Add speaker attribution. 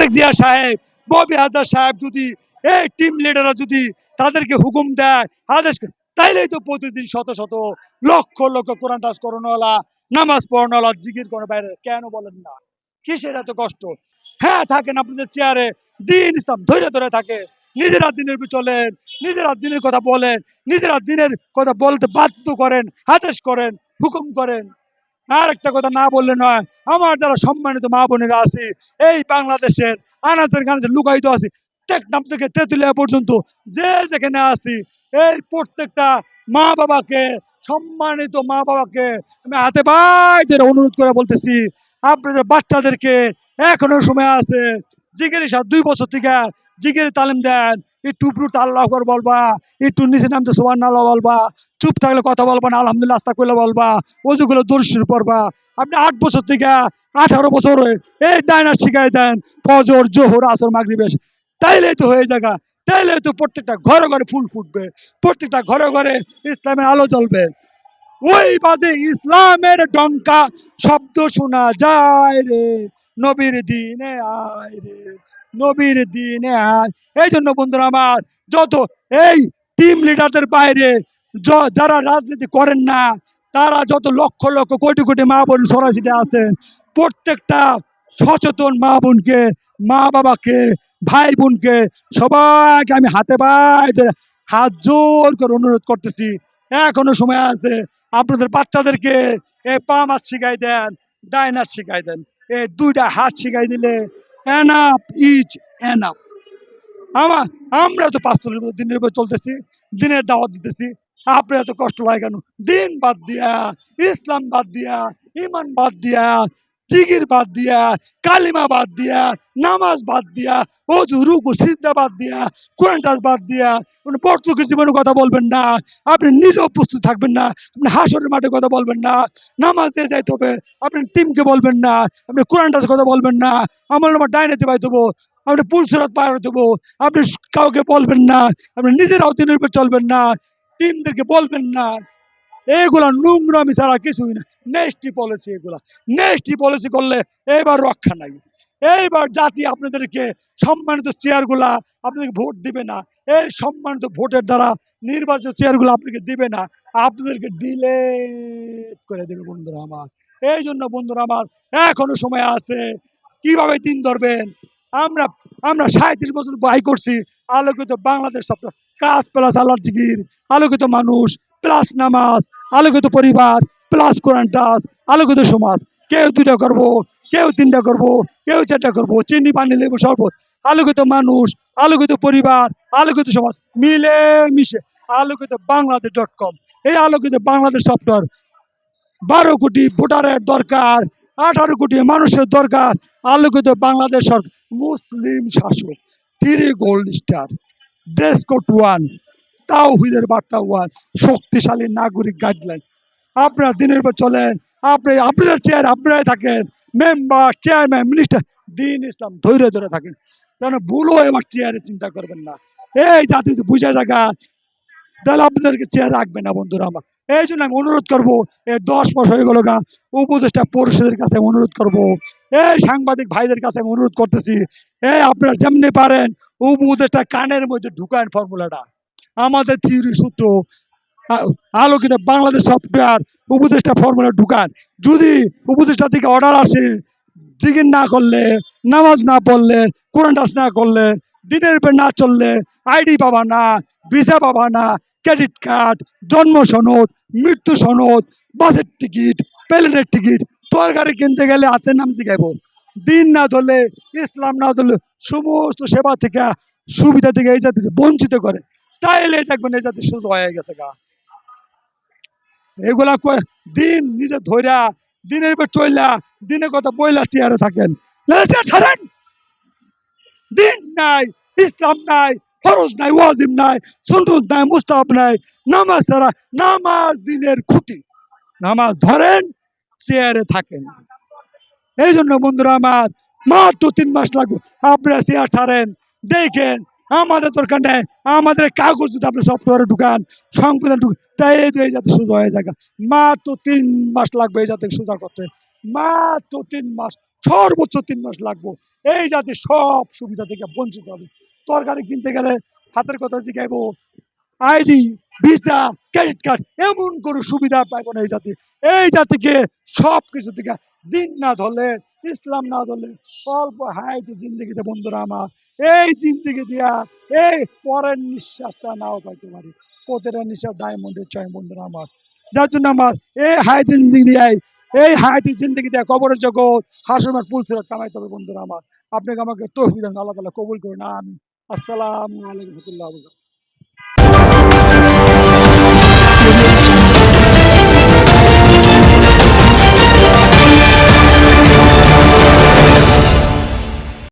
Speaker 1: তারেক জিয়া সাহেব, ববি হাজার সাহেব যদি এই টিম লিডাররা যদি তাদেরকে হুকুম দেয়, আদেশ তাইলেই তো প্রতিদিন শত শত লক্ষ লক্ষ কোরআন দাস করণওয়ালা, নামাজ পড়ানোওয়ালা, জিকির করে বাইরে কেন বলেন না? কিসের এত কষ্ট? হ্যাঁ, থাকেন আপনাদের চেয়ারে, দিন ইসলাম ধরে ধরে থাকে, নিজেরা দিনের চলেন, নিজেরা দিনের কথা বলেন, নিজেরা দিনের কথা বলতে বাধ্য করেন, আদেশ করেন, হুকুম করেন। আর একটা কথা না বললে নয়, আমার যারা সম্মানিত মা বোনেরা আছে এই বাংলাদেশের আনাচের কানাচে লুকায়িত আছি, টেকনাফ থেকে তেঁতুলিয়া পর্যন্ত যে যেখানে আছি, এই প্রত্যেকটা মা বাবাকে, সম্মানিত মা বাবাকে আমি হাতে বাইরে অনুরোধ করে বলতেছি, আপনাদের বাচ্চাদেরকে এখনো সময় আছে, জিগের সাথে 2 বছর থেকে জিগের তালিম দেন, একটু উপরুট আল্লাহ আকবার বলবা, একটু নিচে নামতে সুবহানাল্লাহ বলবা, চুপ থাকলে কথা বলবা না, আলহামদুলিল্লাহ আস্তাগফিরুল্লাহ বলবা, ওযুগুলো দরুদ পড়বা। আপনি 8 বছর থেকে 18 বছর এই ডাইনার শিখাই দেন, ফজর, জোহর, আসর, মাগরিব, এশা। তাইলেই তো হয়ে যাগা, তাইলে তো প্রত্যেকটা ঘরে ঘরে ফুল ফুটবে, প্রত্যেকটা ঘরে ঘরে ইসলামের আলো জ্বলবে। ওই বাজে ইসলামের ডঙ্কা শব্দ শোনা যায় রে, নবীর দিনে আয় রে, নবীর দিনে আয়। এই জন্য বন্ধুরা আমার, যত এই টিম লিডারদের বাইরে যারা রাজনীতি করেন না, তারা যত লক্ষ লক্ষ কোটি কোটি মা বোন সরাসরি আছেন, প্রত্যেকটা সচেতন মা বোনকে, মা বাবাকে, ভাই বোনকে, সবাইকে আমি হাতে বাইরে হাত জোর করে অনুরোধ করতেছি, এখনো সময় আছে, আপনাদের বাচ্চাদেরকে এই পা মাছ শিখাই দেন, ডাইনার শিখাই দেন, এই 2টা হাত শিখাই দিলে এনাফ ইজ এনাফ। আমার আমরা তো 5 দিনের উপর চলতেছি, দিনের দাওয়াত দিতেছি, আপনার এত কষ্ট লাগে কেন? দিন বাদ দিয়া, ইসলাম বাদ দিয়া, ইমান বাদ দিয়া, জিকির বাদ দিয়া, কালিমা বাদ দিয়া, নামাজ বাদ দিয়া, অজু রুকু সিজদা বাদ দিয়া, কোরআন টাচ বাদ দিয়া পর্তুগিজ জীবনের কথা বলবেন না, আপনি নিজেও প্রস্তুত থাকবেন না, আপনি হাসরের মাঠে কথা বলবেন না, নামাজ দিয়ে যাইতে হবে, আপনি টিমকে বলবেন না, আপনি কোরআন টাচ কথা বলবেন না, আমার নামার ডাইনেতে পাই দেবো, আপনি পুলসরাত পার দেবো, আপনি কাউকে বলবেন না, আপনি নিজেরাও দিনের উপর চলবেন না, টিমদেরকে বলবেন না। এগুলা নোংরামি ছাড়া কিছুই না, নেক্সটি পলিসি এগুলা, নেক্সটি পলিসি করলে এবার রক্ষা নাই। এইবার জাতি আপনাদেরকে সম্মানিত চেয়ারগুলা আপনাকে ভোট দিবে না, এই সম্মানিত ভোটের দ্বারা নির্বাচিত চেয়ারগুলো আপনাকে দিবে না, আপনাদেরকে ডিলেট করে দেবে বন্ধুরা আমার। এই জন্য বন্ধুরা আমার, এখনো সময় আছে, কিভাবে দিন ধরবেন? আমরা আমরা 37 বছর ব্যয় করছি, আলোকিত বাংলাদেশ স্বপ্ন, কাজ প্লাস আল্লাহর জিকির, আলোকিত মানুষ প্লাস নামাজ, আলোকিত পরিবার প্লাস কোরআন টাচ, আলোকিত সমাজ। কেউ 2টা করবো, কেউ 3টা করবো, কেউ 4টা করবো, চিনি পানি লেবু শরবত, আলোকিত মানুষ, আলোকিত পরিবার, আলোকিত সমাজ মিলে মিশে আলোকিত বাংলাদেশ.com। এই আলোকিত বাংলাদেশ সফটওয়্যার 12 কোটি ভোটারের দরকার, 18 কোটি মানুষের দরকার, আলোকিত বাংলাদেশ সরকার, মুসলিম শাসক, 3 গোল্ড স্টার, ড্রেস কোড 1, তাওহীদের বার্তা 1, শক্তিশালী নাগরিক গাইডলাইন। আপনারা দিনের পর চলেন, আপনি আপনাদের চেয়ার আপনারাই থাকেন, মেম্বার, চেয়ারম্যান, মিনিস্টার, দিন ইসলাম ধৈর্য ধরে থাকেন, যেন ভুলও এবার চেয়ারে চিন্তা করবেন না। এই জাতি যদি বুঝে জায়গা, তাহলে আপনাদেরকে চেয়ার রাখবে না বন্ধুরা আমার। এই জন্য আমি অনুরোধ করবো, এই 10 মাস হয়ে গেল গা, উপদেষ্টা পরিষদের কাছে আমি অনুরোধ করবো, এই সাংবাদিক ভাইদের কাছে আমি অনুরোধ করতেছি, এই আপনারা যেমনি পারেন উপদেষ্টা কানের মধ্যে ঢুকান ফর্মুলাটা, আমাদের থিওরি সূত্র, আলোকিত বাংলাদেশ সফটওয়্যার উপদেষ্টা ফর্মুলা ঢুকান। যদি উপদেষ্টা থেকে অর্ডার আসে, জিকির না করলে, নামাজ না পড়লে, কোরআন টাচ না করলে, দিনের উপর না চললে আইডি পাবা না, ভিসা পাবা না, ক্রেডিট কার্ড, জন্ম সনদ, মৃত্যু সনদ, বাসের টিকিট, প্লেনের টিকিট, তরকারি কিনতে গেলে হাতের নাম জিগাইব, দিন না ধরলে, ইসলাম না ধরলে সমস্ত সেবা থেকে, সুবিধা থেকে এই জাতি বঞ্চিত করে। তাইলে দেখবেন এই জাতি সোজা হয়ে গেছে গা। এগুলা দিন নিজে ধৈরা, দিনের পর চইলা, দিনের কথা বইলা চেয়ারে থাকেন, ছাড়েন। দিন নাই, ইসলাম নাই, ফরজ নাই, ওয়াজিব নাই, সুন্নত নাই, মুস্তাহাব নাই, নামাজ ছাড়া, নামাজ দিনের খুঁটি, নামাজ ধরেন, চেয়ারে থাকেন। এই জন্য বন্ধুরা আমার, মাত্র 3 মাস লাগবে, আপনারা চেয়ার ছাড়েন, দেখেন, আমাদের দরকার নেই, আমাদের কাগজ যদি আপনি সফটওয়্যারে ঢুকান, সংবিধান ঢুকান, তাই এই যাতে সোজা হয়ে যায়। মাত্র 3 মাস লাগবে এই যাতে সোজা করতে, মাত্র 3 মাস। সর্বোচ্চ 3 মাস লাগবো। এই জাতি সব সুবিধা থেকে বঞ্চিত হবে। তরকারি কিনতে গেলে হাতের কথা জিগাইবো, আইডি, ভিসা, ক্রেডিট কার্ড, এমন কোনো সুবিধা পাইব না এই জাতি। এই জাতিকে সব কিছু থেকে দিন না ধরলে, ইসলাম না ধরলে, অল্প হায়াতে জিন্দগিতে বন্ধুরা আমার, এই জিন্দগি দিয়া এই পরের নিঃশ্বাসটা নাও পাইতে পারি। প্রতিটা নিঃশ্বাস ডায়মন্ডের চাই বন্ধুরা আমার। যার জন্য আমার এই হায়াতে জিন্দগি দিয়াই, এই হায়াতে জিন্দগি দিয়া কবরের জগৎ হাসরমার পুলসিরাত কামাইতে হবে বন্ধুরা আমার। আপনাকে আমাকে তৌফিক দেন, আল্লাহ তাআলা কবুল করুন, আমিন। আসসালামু আলাইকুম ওয়া রাহমাতুল্লাহি ওয়া বারাকাতুহু।